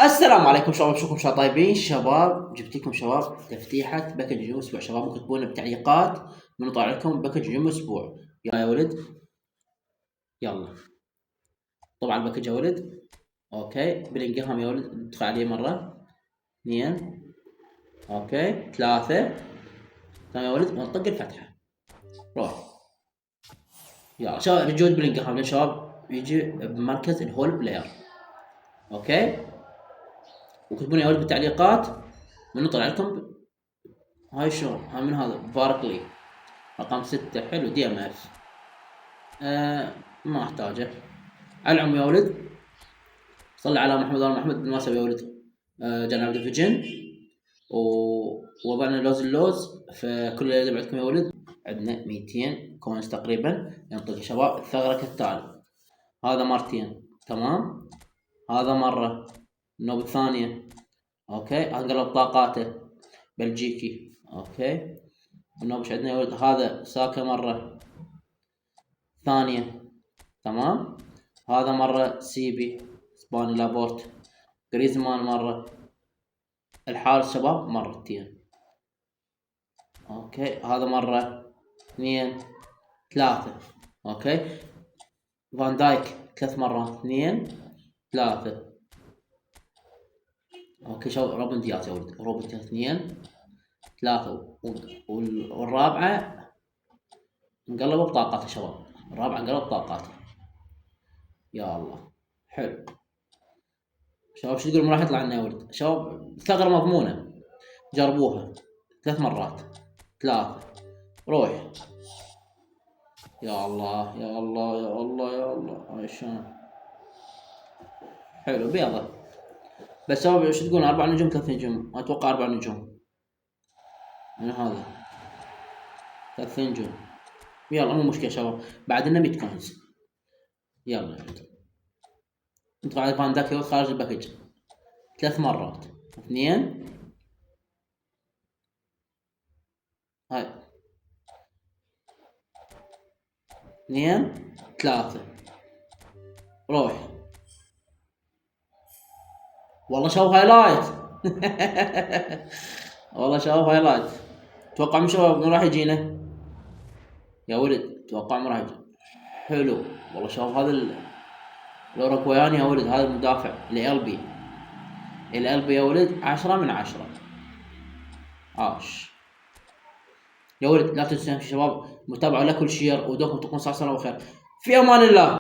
السلام عليكم شباب، شكرا شباب طيبين. شباب جبت لكم شباب تفتيحة باكج نجوم اسبوع. شباب ممكن تكتبون بالتعليقات من نطلع لكم باكج نجوم اسبوع. يا ولد يلا طبعا الباكج يا ولد. اوكي بلينجهام يا ولد، ندخل عليه مرة اثنين اوكي ثلاثة تمام يا ولد، ونطق الفتحة روح. يلا شباب بجود بلينجهام شباب يجي بمركز الهول بلاير. اوكي وكتبون يا ولد بالتعليقات من نطلع لكم. هاي شلون؟ هاي من هذا باركلي رقم 6 حلو دي ام اف. ما احتاجه. على العموم يا ولد صلى على محمد وعلى محمد بالمناسبة يا ولد. جانا عبد الفجن ووضعنا اللوز في كل اللي بعدكم يا ولد. عندنا 200 كوينز تقريبا ينطق شباب. الثغرة كالتالي، هذا مرتين تمام، هذا مرة النوبة الثانية اوكي انقلب طاقاته بلجيكي اوكي. النوبش عندنا يا ولد هذا ساكا مرة ثانية تمام، هذا مرة سيبي اسباني لابورت، جريزمان مرة، الحارس شباب مرتين اوكي، هذا مرة اثنين ثلاثة اوكي، فان دايك 3 مرات اثنين ثلاثة اوكي شباب. روبن دياز يا ولد، روبن اثنين ثلاثة والرابعة انقلبوا بطاقاته شباب، الرابعة انقلب بطاقاته. يا الله حلو شباب. شو تقول؟ ما راح يطلع لنا يا ولد شباب. ثغرة مضمونة جربوها 3 مرات ثلاثة روح. يا الله يا الله يا الله يا الله هاي شلون حلو بيضة. بس شباب شو تقول؟ 4 نجوم 3 نجوم؟ اتوقع 4 نجوم من هذا 3 نجوم. يلا مو مشكلة شباب، بعد لنا 100 كوينز. يلا انت على فان داك خارج الباكج 3 مرات اثنين هاي اثنين ثلاثة روح. والله شوف هايلايت والله شوف هايلايت. توقع من شباب من راح يجينا يا ولد؟ توقع من راح يجي؟ حلو والله شوف هذا الاوروكوياني يا ولد، هذا المدافع القلبي يا ولد 10 من 10 عاش يا ولد. لا تنسوا يا شباب متابعة لكل شير ودوكم تكون صح صلاة وخير. في امان الله.